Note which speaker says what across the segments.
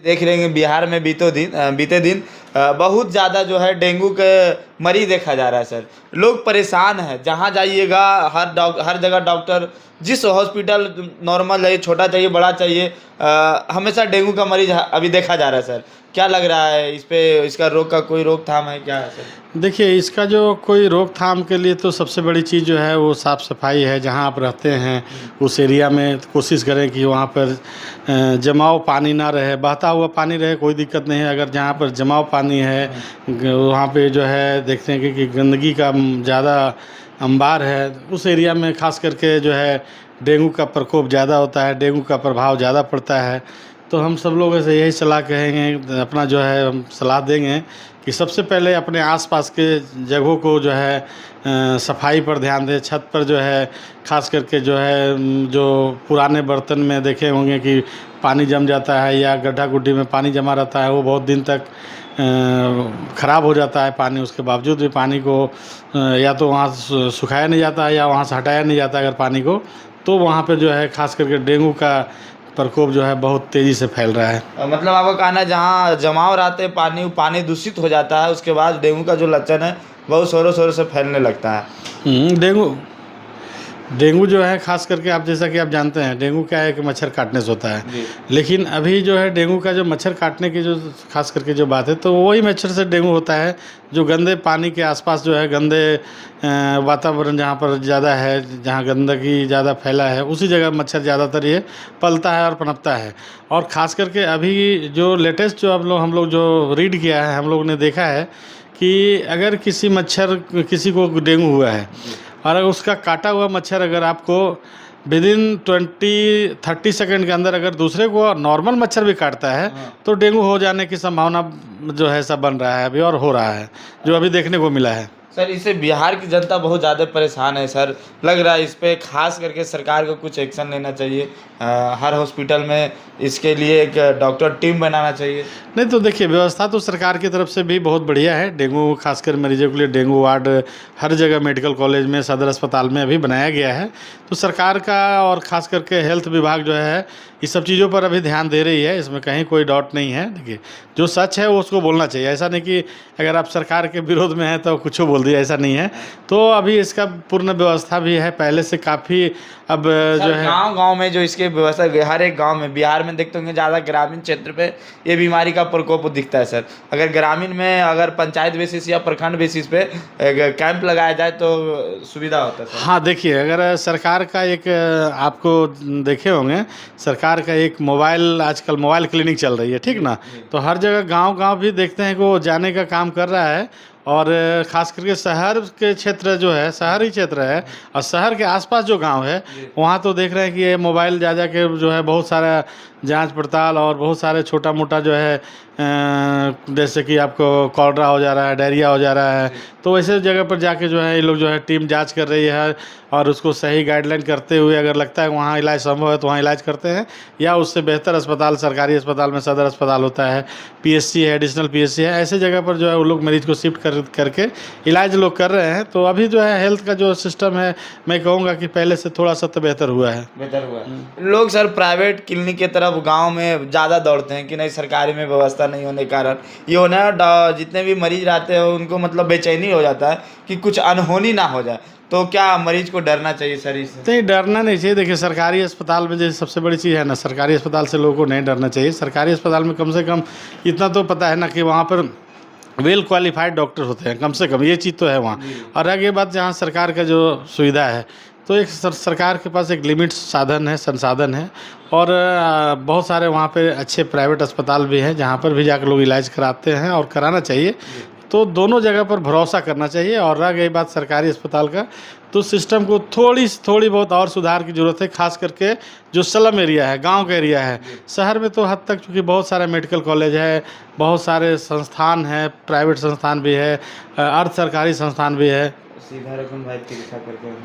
Speaker 1: देख रहे हैं बिहार में बीते दिन बहुत ज़्यादा जो है डेंगू के मरीज देखा जा रहा है सर। लोग परेशान हैं, जहाँ जाइएगा हर जगह डॉक्टर, जिस हॉस्पिटल नॉर्मल है, छोटा चाहिए बड़ा चाहिए, हमेशा डेंगू का मरीज अभी देखा जा रहा है सर। क्या लग रहा है इस पे, इसका कोई रोकथाम है क्या है सर?
Speaker 2: देखिए, इसका जो कोई रोकथाम के लिए तो सबसे बड़ी चीज़ जो है वो साफ़ सफाई है। जहाँ आप रहते हैं उस एरिया में कोशिश करें कि वहाँ पर जमाव पानी ना रहे, बहता हुआ पानी रहे, कोई दिक्कत नहीं है। अगर जहाँ पर जमाव पानी है वहाँ पे जो है देखते हैं कि गंदगी का ज़्यादा अंबार है, उस एरिया में ख़ास करके जो है डेंगू का प्रकोप ज़्यादा होता है, डेंगू का प्रभाव ज़्यादा पड़ता है। तो हम सब लोगों से यही सलाह कहेंगे, अपना जो है हम सलाह देंगे कि सबसे पहले अपने आसपास के जगहों को जो है सफाई पर ध्यान दें। छत पर जो है ख़ास करके जो है जो पुराने बर्तन में देखे होंगे कि पानी जम जाता है या गड्ढा गुड्ढी में पानी जमा रहता है, वो बहुत दिन तक ख़राब हो जाता है पानी। उसके बावजूद भी पानी को या तो वहाँ सुखाया नहीं जाता है या वहाँ से हटाया नहीं जाता अगर पानी को, तो वहाँ पे जो है ख़ास करके डेंगू का प्रकोप जो है बहुत तेज़ी से फैल रहा है।
Speaker 1: मतलब आपका कहना है जहाँ जमाव रहते पानी दूषित हो जाता है, उसके बाद डेंगू का जो लक्षण है बहुत शोरों से फैलने लगता है।
Speaker 2: डेंगू जो है ख़ास करके आप जैसा कि आप जानते हैं डेंगू क्या है कि मच्छर काटने से होता है। लेकिन अभी जो है डेंगू का जो मच्छर काटने की जो ख़ास करके जो बात है, तो वही मच्छर से डेंगू होता है जो गंदे पानी के आसपास जो है गंदे वातावरण जहाँ पर ज़्यादा है, जहाँ गंदगी ज़्यादा फैला है, उसी जगह मच्छर ज़्यादातर ये पलता है और पनपता है। और ख़ास करके अभी जो लेटेस्ट जो हम लोग जो रीड किया है, हम लोग ने देखा है कि अगर किसी को डेंगू हुआ है और अगर उसका काटा हुआ मच्छर अगर आपको विदिन 20-30 सेकंड के अंदर अगर दूसरे को नॉर्मल मच्छर भी काटता है तो डेंगू हो जाने की संभावना जो है सब बन रहा है अभी और हो रहा है, जो अभी देखने को मिला है।
Speaker 1: सर इससे बिहार की जनता बहुत ज़्यादा परेशान है सर। लग रहा है इस पे खास करके सरकार को कुछ एक्शन लेना चाहिए। हर हॉस्पिटल में इसके लिए एक डॉक्टर टीम बनाना चाहिए।
Speaker 2: नहीं तो देखिए, व्यवस्था तो सरकार की तरफ से भी बहुत बढ़िया है। डेंगू खासकर मरीजों के लिए डेंगू वार्ड हर जगह मेडिकल कॉलेज में, सदर अस्पताल में अभी बनाया गया है। तो सरकार का और ख़ास करके हेल्थ विभाग जो है इस सब चीज़ों पर अभी ध्यान दे रही है, इसमें कहीं कोई डाउट नहीं है। देखिए, जो सच है वो उसको बोलना चाहिए। ऐसा नहीं कि अगर आप सरकार के विरोध में हैं तो कुछ बोल दिया, ऐसा नहीं है। तो अभी इसका पूर्ण व्यवस्था भी है पहले से काफ़ी। अब जो है
Speaker 1: गांव में जो इसके व्यवस्था, हर एक गांव में बिहार में देखते होंगे ज़्यादा ग्रामीण क्षेत्र पे ये बीमारी का प्रकोप दिखता है सर। अगर ग्रामीण में अगर पंचायत बेसिस या प्रखंड बेसिस पे कैंप लगाया जाए तो सुविधा होता है सर।
Speaker 2: हाँ, देखिए, अगर सरकार का एक आपको देखे होंगे, सरकार का एक आजकल मोबाइल क्लिनिक चल रही है, ठीक ना। तो हर जगह गांव भी देखते हैं कि वो जाने का काम कर रहा है। और ख़ास करके शहर के क्षेत्र जो है, शहरी क्षेत्र है और शहर के आसपास जो गांव है, वहाँ तो देख रहे हैं कि ये मोबाइल जा के जो है बहुत सारा जांच पड़ताल और बहुत सारे छोटा मोटा जो है जैसे कि आपको कॉलरा हो जा रहा है, डायरिया हो जा रहा है, तो वैसे जगह पर जाके जो है ये लोग जो है टीम जांच कर रही है और उसको सही गाइडलाइन करते हुए अगर लगता है वहाँ इलाज संभव है तो वहाँ इलाज करते हैं, या उससे बेहतर अस्पताल, सरकारी अस्पताल में सदर अस्पताल होता है, पीएचसी है, एडिशनल पीएचसी है, ऐसे जगह पर जो है वो लोग मरीज को शिफ्ट करके इलाज लोग कर रहे हैं। तो अभी जो है हेल्थ का जो सिस्टम है, मैं कहूँगा कि पहले से थोड़ा सा तो बेहतर हुआ है।
Speaker 1: लोग सर प्राइवेट क्लिनिक की तरफ गांव में ज़्यादा दौड़ते हैं कि नहीं, सरकारी में व्यवस्था नहीं होने के कारण ये होना, जितने भी मरीज रहते हैं उनको मतलब बेचैनी हो जाता है कि कुछ अनहोनी ना हो जाए। तो क्या मरीज को डरना चाहिए सर इससे?
Speaker 2: नहीं, डरना नहीं चाहिए। देखिए, सरकारी अस्पताल में जैसे सबसे बड़ी चीज़ है ना, सरकारी अस्पताल से लोगों को नहीं डरना चाहिए। सरकारी अस्पताल में कम से कम इतना तो पता है ना कि वहाँ पर वेल क्वालिफाइड डॉक्टर होते हैं, कम से कम ये चीज़ तो है वहाँ। और आगे बात, जहाँ सरकार का जो सुविधा है, तो एक सरकार के पास एक लिमिट संसाधन है और बहुत सारे वहाँ पे अच्छे प्राइवेट अस्पताल भी हैं जहाँ पर भी जाकर लोग इलाज कराते हैं और कराना चाहिए। तो दोनों जगह पर भरोसा करना चाहिए। और रह गई बात सरकारी अस्पताल का, तो सिस्टम को थोड़ी बहुत और सुधार की ज़रूरत है, खास करके जो स्लम एरिया है, गांव का एरिया है। शहर में तो हद तक चूँकि बहुत सारे मेडिकल कॉलेज है, बहुत सारे संस्थान हैं, प्राइवेट संस्थान भी है, अर्ध सरकारी संस्थान भी है,
Speaker 1: सीधा रकम भाई तिरछा करके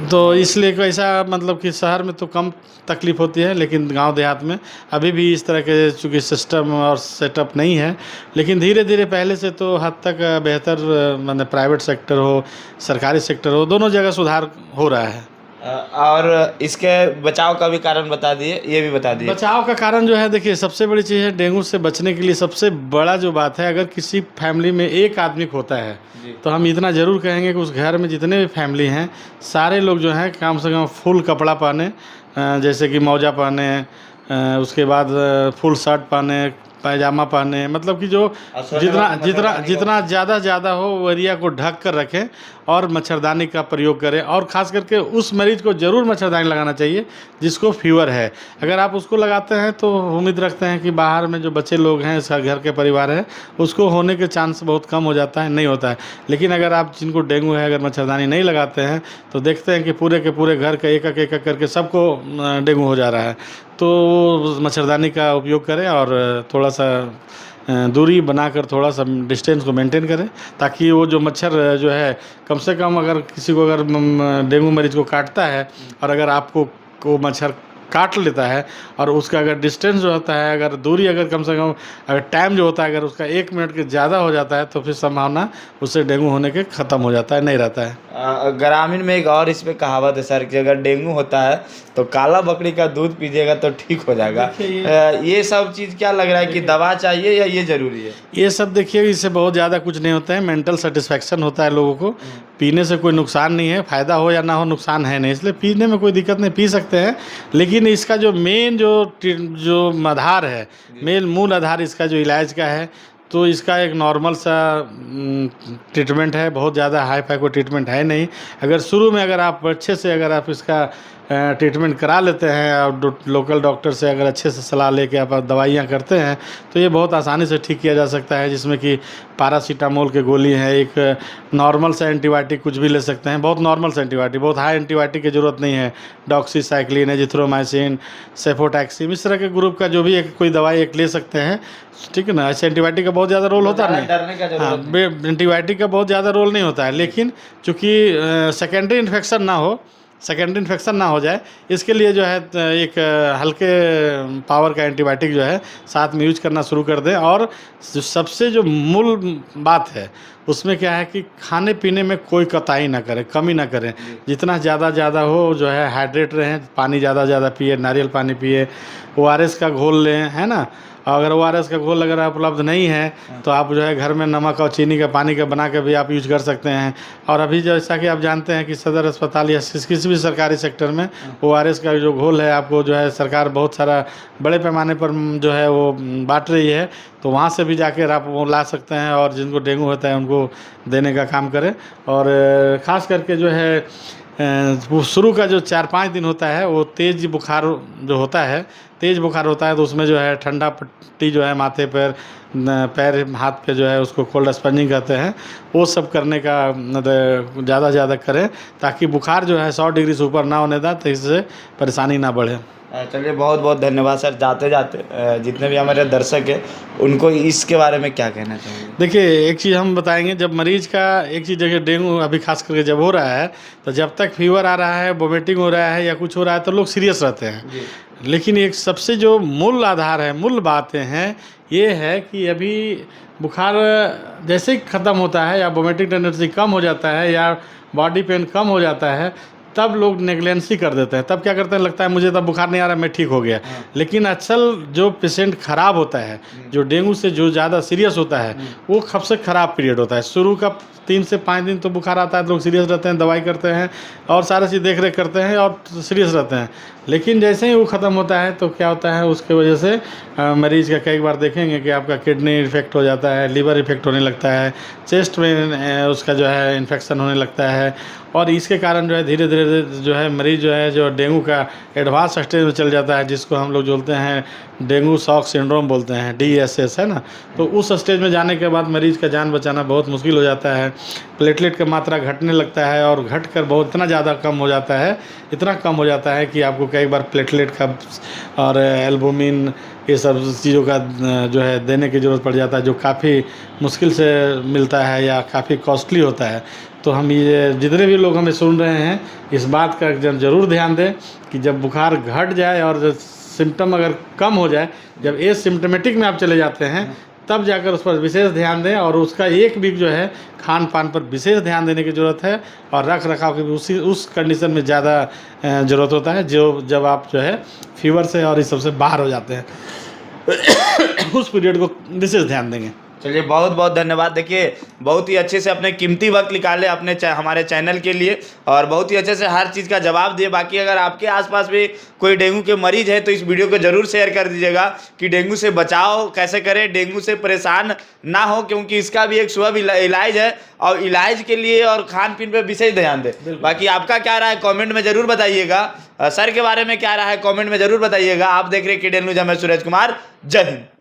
Speaker 2: तो इसलिए ऐसा मतलब कि शहर में तो कम तकलीफ़ होती है, लेकिन गांव देहात में अभी भी इस तरह के चूँकि सिस्टम और सेटअप नहीं है। लेकिन धीरे धीरे पहले से तो हद तक बेहतर, मतलब प्राइवेट सेक्टर हो, सरकारी सेक्टर हो, दोनों जगह सुधार हो रहा है।
Speaker 1: और इसके बचाव का भी कारण बता दिए, ये भी बता दिए।
Speaker 2: बचाव का कारण जो है, देखिए सबसे बड़ी चीज़ है डेंगू से बचने के लिए सबसे बड़ा जो बात है, अगर किसी फैमिली में एक आदमी को होता है तो हम इतना ज़रूर कहेंगे कि उस घर में जितने भी फैमिली हैं सारे लोग जो हैं कम से कम फुल कपड़ा पहने, जैसे कि मौजा पहने, उसके बाद फुल शर्ट पहने, पैजामा पहने, मतलब कि जो जितना ज़्यादा हो वो एरिया को ढक कर रखें और मच्छरदानी का प्रयोग करें। और ख़ास करके उस मरीज़ को ज़रूर मच्छरदानी लगाना चाहिए जिसको फीवर है। अगर आप उसको लगाते हैं तो उम्मीद रखते हैं कि बाहर में जो बच्चे लोग हैं, इसका घर के परिवार है, उसको होने के चांस बहुत कम हो जाता है, नहीं होता है। लेकिन अगर आप जिनको डेंगू है अगर मच्छरदानी नहीं लगाते हैं तो देखते हैं कि पूरे के पूरे घर का एक एक करके सबको डेंगू हो जा रहा है। तो मच्छरदानी का उपयोग करें और थोड़ा सा दूरी बनाकर थोड़ा सा डिस्टेंस को मेंटेन करें, ताकि वो जो मच्छर जो है कम से कम, अगर किसी को अगर डेंगू मरीज को काटता है और अगर आपको वो मच्छर काट लेता है और उसका अगर डिस्टेंस जो होता है, अगर दूरी अगर कम से कम, अगर टाइम जो होता है अगर उसका 1 मिनट के ज़्यादा हो जाता है तो फिर संभावना उससे डेंगू होने के ख़त्म हो जाता है, नहीं रहता है।
Speaker 1: ग्रामीण में एक और इस पे कहावत है सर कि अगर डेंगू होता है तो काला बकरी का दूध पीजिएगा तो ठीक हो जाएगा। ये सब चीज़ क्या लग रहा है कि दवा चाहिए या ये ज़रूरी है?
Speaker 2: ये सब देखिए, इससे बहुत ज़्यादा कुछ नहीं होता है, मेंटल सेटिस्फेक्शन होता है लोगों को। पीने से कोई नुकसान नहीं है, फ़ायदा हो या ना हो नुकसान है नहीं, इसलिए पीने में कोई दिक्कत नहीं, पी सकते हैं। लेकिन इसका जो मेन जो आधार है, मेन मूल आधार इसका जो इलाज का है, तो इसका एक नॉर्मल सा ट्रीटमेंट है, बहुत ज़्यादा हाई फाई कोई ट्रीटमेंट है नहीं। अगर शुरू में अगर आप अच्छे से अगर आप इसका ट्रीटमेंट करा लेते हैं और लोकल डॉक्टर से अगर अच्छे से सलाह लेके आप दवाइयाँ करते हैं तो ये बहुत आसानी से ठीक किया जा सकता है, जिसमें कि पैरासीटामोल की गोली है, एक नॉर्मल सा एंटीबायोटिक कुछ भी ले सकते हैं, बहुत नॉर्मल सा एंटीबायोटिक, बहुत हाई एंटीबायोटिक की ज़रूरत नहीं है। डॉक्सीसाइक्लिन, एजिथ्रोमाइसिन, सेफोटैक्सिम, इस तरह के ग्रुप का जो भी एक कोई दवाई एक ले सकते हैं, ठीक है ना। ऐसे एंटीबायोटिक का बहुत ज़्यादा रोल होता नहीं, हाँ, एंटीबायोटिक का बहुत ज़्यादा रोल नहीं होता है। लेकिन चूँकि सेकेंडरी इन्फेक्शन ना हो जाए, इसके लिए जो है एक हल्के पावर का एंटीबायोटिक जो है साथ में यूज करना शुरू कर दें। और सबसे जो मूल बात है उसमें क्या है कि खाने पीने में कोई कताई ना करें, कमी ना करें, जितना ज़्यादा हो जो है हाइड्रेट रहें, पानी ज़्यादा पिए, नारियल पानी पिए, ORS का घोल लें, है ना। अगर ORS का घोल अगर उपलब्ध नहीं है तो आप जो है घर में नमक और चीनी का पानी का बना के भी आप यूज कर सकते हैं। और अभी जैसा कि आप जानते हैं कि सदर अस्पताल या किसी भी सरकारी सेक्टर में ORS का जो घोल है आपको जो है सरकार बहुत सारा बड़े पैमाने पर जो है वो बांट रही है, तो वहाँ से भी जाकर आप वो ला सकते हैं और जिनको डेंगू होता है उनको देने का काम करें। और ख़ास करके जो है वो शुरू का जो 4-5 दिन होता है वो तेज़ बुखार जो होता है, तो उसमें जो है ठंडा पट्टी जो है माथे पर, पैर हाथ पे जो है उसको कोल्ड स्पंजिंग कहते हैं, वो सब करने का ज़्यादा करें, ताकि बुखार जो है 100 डिग्री से ऊपर ना होने दें, तो इससे परेशानी ना बढ़े।
Speaker 1: चलिए, बहुत बहुत धन्यवाद सर। जाते जितने भी हमारे दर्शक हैं उनको इसके बारे में क्या कहना चाहिए?
Speaker 2: देखिए, एक चीज़ हम बताएंगे, जब मरीज़ का एक चीज़ देखिए, डेंगू अभी खास करके जब हो रहा है तो जब तक फीवर आ रहा है, वोमिटिंग हो रहा है या कुछ हो रहा है तो लोग सीरियस रहते हैं। लेकिन एक सबसे जो मूल आधार है, मूल बातें हैं, ये है कि अभी बुखार जैसे ही ख़त्म होता है या वोमिटिंग टेंडेंसी कम हो जाता है या बॉडी पेन कम हो जाता है, तब लोग नेग्लेंसी कर देते हैं। तब क्या करते हैं, लगता है मुझे तब बुखार नहीं आ रहा, मैं ठीक हो गया। लेकिन असल जो पेशेंट ख़राब होता है, जो डेंगू से जो ज़्यादा सीरियस होता है, वो सबसे ख़राब पीरियड होता है। शुरू का 3 से 5 दिन तो बुखार आता है तो लोग सीरियस रहते हैं, दवाई करते हैं और सारा चीज़ देख रेख करते हैं और सीरियस रहते हैं। लेकिन जैसे ही वो ख़त्म होता है तो क्या होता है, उसके वजह से मरीज़ का कई बार देखेंगे कि आपका किडनी इफेक्ट हो जाता है, लीवर इफेक्ट होने लगता है, चेस्ट में उसका जो है इन्फेक्शन होने लगता है। और इसके कारण जो है धीरे धीरे जो है मरीज़ जो है जो डेंगू का एडवांस स्टेज में चल जाता है, जिसको हम लोग बोलते हैं डेंगू शॉक सिंड्रोम बोलते हैं, DSS, है ना। तो उस स्टेज में जाने के बाद मरीज़ का जान बचाना बहुत मुश्किल हो जाता है। प्लेटलेट का मात्रा घटने लगता है और घटकर बहुत इतना ज़्यादा कम हो जाता है, इतना कम हो जाता है कि आपको कई बार प्लेटलेट का और एल्बुमिन ये सब चीज़ों का जो है देने की ज़रूरत पड़ जाता है, जो काफ़ी मुश्किल से मिलता है या काफ़ी कॉस्टली होता है। तो हम ये जितने भी लोग हमें सुन रहे हैं इस बात का ज़रूर ध्यान दें कि जब बुखार घट जाए और सिम्टम अगर कम हो जाए, जब एसिम्टमेटिक में आप चले जाते हैं तब जाकर उस पर विशेष ध्यान दें, और उसका एक वीक जो है खान पान पर विशेष ध्यान देने की ज़रूरत है, और रख रखाव की भी उस कंडीशन में ज़्यादा ज़रूरत होता है जब आप जो है फीवर से और इस सबसे बाहर हो जाते हैं उस पीरियड को विशेष ध्यान देंगे।
Speaker 1: चलिए, बहुत बहुत धन्यवाद। देखिए, बहुत ही अच्छे से अपने कीमती वक्त निकाले अपने हमारे चैनल के लिए, और बहुत ही अच्छे से हर चीज़ का जवाब दिए। बाकी अगर आपके आसपास भी कोई डेंगू के मरीज है तो इस वीडियो को ज़रूर शेयर कर दीजिएगा कि डेंगू से बचाव कैसे करें, डेंगू से परेशान ना हो, क्योंकि इसका भी एक सुलभ इलाज है, और इलाज के लिए और खान पीन पर विशेष ध्यान दें। बाकी आपका क्या राय है कॉमेंट में ज़रूर बताइएगा। सर के बारे में क्या रहा है कॉमेंट में ज़रूर बताइएगा। आप देख रहे हैं KTN न्यूज़, मैं सूरज कुमार। जय हिंद।